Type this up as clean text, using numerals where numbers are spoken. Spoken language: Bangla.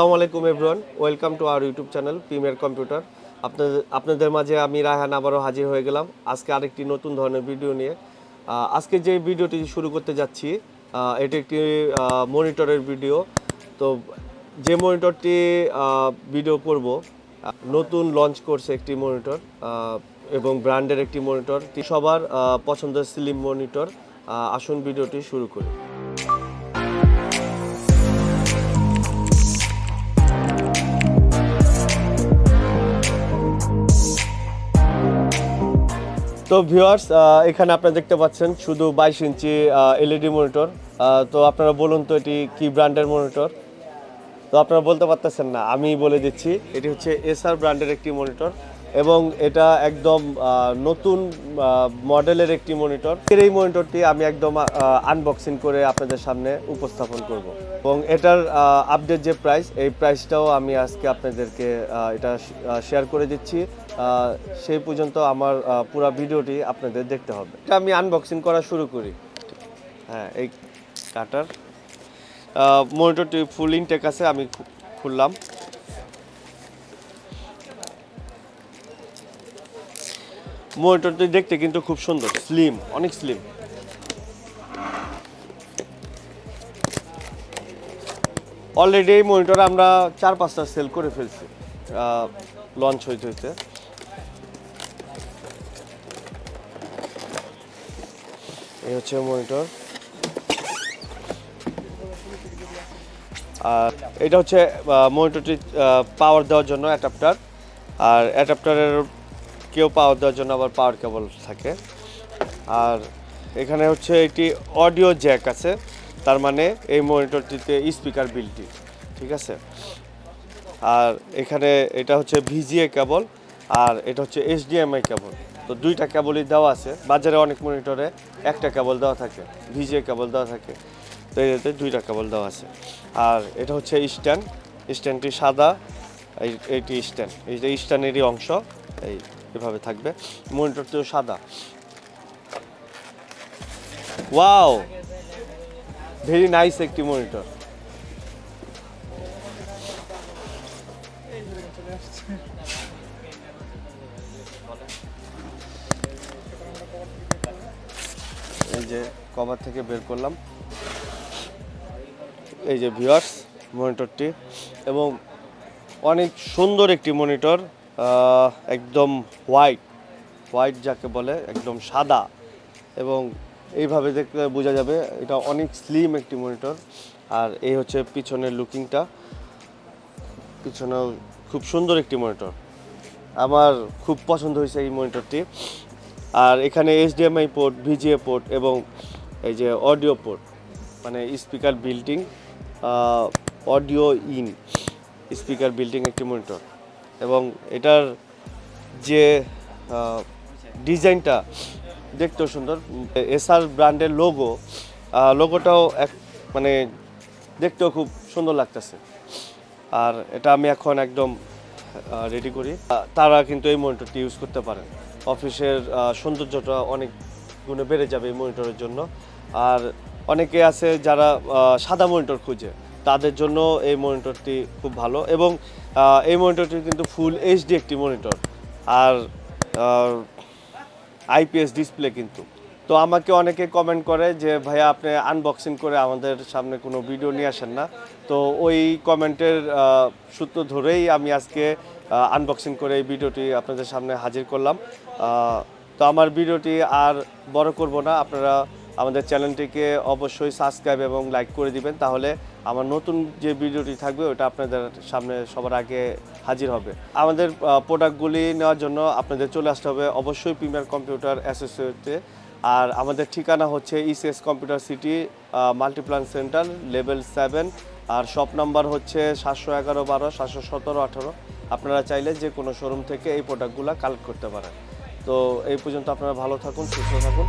আসসালামু আলাইকুম everyone, welcome to our YouTube channel premier computer. আপনাদের মাঝে আমি রায়হান আবারও হাজির হয়ে গেলাম আজকে আরেকটি নতুন ধরনের ভিডিও নিয়ে। আজকে যে ভিডিওটি শুরু করতে যাচ্ছি এটি একটি মনিটরের ভিডিও। তো যে মনিটরটি ভিডিও করব নতুন লঞ্চ করছে একটি মনিটর এবং ব্র্যান্ডের একটি মনিটর, সবার পছন্দের স্লিম মনিটর। আসুন ভিডিওটি শুরু করি। তো ভিউয়ার্স, এখানে আপনারা দেখতে পাচ্ছেন শুধু 22 ইঞ্চি এলইডি মনিটর। তো আপনারা বলুন তো এটি কি ব্র্যান্ডের মনিটর? তো আপনারা বলতে পারতেছেন না, আমি বলে দিচ্ছি এটি হচ্ছে এসার ব্র্যান্ডের একটি মনিটর এবং এটা একদম নতুন মডেলের একটি মনিটর। এই মনিটরটি আমি একদম আনবক্সিং করে আপনাদের সামনে উপস্থাপন করব এবং এটার আপডেট যে প্রাইস, এই প্রাইসটাও আমি আজকে আপনাদেরকে এটা শেয়ার করে দিচ্ছি। সেই পর্যন্ত আমার পুরো ভিডিওটি আপনাদের দেখতে হবে। এটা আমি আনবক্সিং করা শুরু করি। হ্যাঁ, এই কাটার মনিটরটি ফুল ইনটেক আছে, আমি খুললাম। মনিটরটি দেখতে কিন্তু খুব সুন্দর, স্লিম, অনেক স্লিম। অলরেডি এই মনিটর আমরা 4-5টা সেল করে ফেলছি লঞ্চ হইতে হইতে। এই হচ্ছে মনিটর, আর এটা হচ্ছে মনিটরটি পাওয়ার দেওয়ার জন্য অ্যাডাপ্টার, আর অ্যাডাপ্টারের কেউ পাওয়ার দেওয়ার জন্য আবার পাওয়ার কেবল থাকে। আর এখানে হচ্ছে একটি অডিও জ্যাক আছে, তার মানে এই মনিটরটিতে স্পিকার বিল্ট, ঠিক আছে। আর এখানে এটা হচ্ছে ভিজিএ কেবল, আর এটা হচ্ছে এইচডিএমআই কেবল। তো দুইটা কেবলই দেওয়া আছে। বাজারে অনেক মনিটরে একটা কেবল দেওয়া থাকে, ভিজিএ কেবল দেওয়া থাকে, তো এটাতে দুইটা কেবল দেওয়া আছে। আর এটা হচ্ছে স্ট্যান্ডটি সাদা, এইটি স্ট্যান্ড, এইটা স্ট্যান্ডেরই অংশ, এইভাবে থাকবে। মনিটরটিও সাদা। ওয়াও, ভেরি নাইস একটি মনিটর। এই যে কভার থেকে বের করলাম, এই যে ভিউয়ার্স মনিটরটি, এবং অনেক সুন্দর একটি মনিটর, একদম হোয়াইট যাকে বলে, একদম সাদা, এবং এইভাবে দেখলে বোঝা যাবে এটা অনেক স্লিম একটি মনিটর। আর এই হচ্ছে পিছনের লুকিংটা, পিছনেও খুব সুন্দর একটি মনিটর, আমার খুব পছন্দ হয়েছে এই মনিটরটি। আর এখানে এইচডিএমআই পোর্ট, ভিজিএ পোর্ট এবং এই যে অডিও পোর্ট, মানে স্পিকার বিল্টিং, অডিও ইন স্পিকার বিল্টিং একটি মনিটর। এবং এটার যে ডিজাইনটা দেখতেও সুন্দর, এসার ব্র্যান্ডের লোগোটাও মানে দেখতেও খুব সুন্দর লাগতেছে। আর এটা আমি এখন একদম রেডি করি, তারা কিন্তু এই মনিটরটি ইউজ করতে পারেন। অফিসের সৌন্দর্যটা অনেক গুণে বেড়ে যাবে এই মনিটরের জন্য। আর অনেকে আছে যারা সাদা মনিটর খুঁজে, তাদের জন্য এই মনিটরটি খুব ভালো। এবং এই মনিটরটি কিন্তু ফুল এইচডি একটি মনিটর, আর আইপিএস ডিসপ্লে কিন্তু। তো আমাকে অনেকে কমেন্ট করে যে ভাইয়া আপনি আনবক্সিং করে আমাদের সামনে কোনো ভিডিও নিয়ে আসেন না। তো ওই কমেন্টের সূত্র ধরেই আমি আজকে আনবক্সিং করে এই ভিডিওটি আপনাদের সামনে হাজির করলাম। তো আমার ভিডিওটি আর বড় করব না, আপনারা আমাদের চ্যানেলটিকে অবশ্যই সাবস্ক্রাইব এবং লাইক করে দিবেন, তাহলে আমার নতুন যে ভিডিওটি থাকবে ওটা আপনাদের সামনে সবার আগে হাজির হবে। আমাদের প্রোডাক্টগুলি নেওয়ার জন্য আপনাদের চলে আসতে হবে অবশ্যই প্রিমিয়ার কম্পিউটার অ্যাসোসিয়েটে। আর আমাদের ঠিকানা হচ্ছে ECS computer city, Multiplan centre, level 7, আর শপ নাম্বার হচ্ছে 711-12, 717-18। আপনারা চাইলে যে কোনো শোরুম থেকে এই প্রোডাক্টগুলো কালেক্ট করতে পারেন। তো এই পর্যন্ত আপনারা ভালো থাকুন, সুস্থ থাকুন।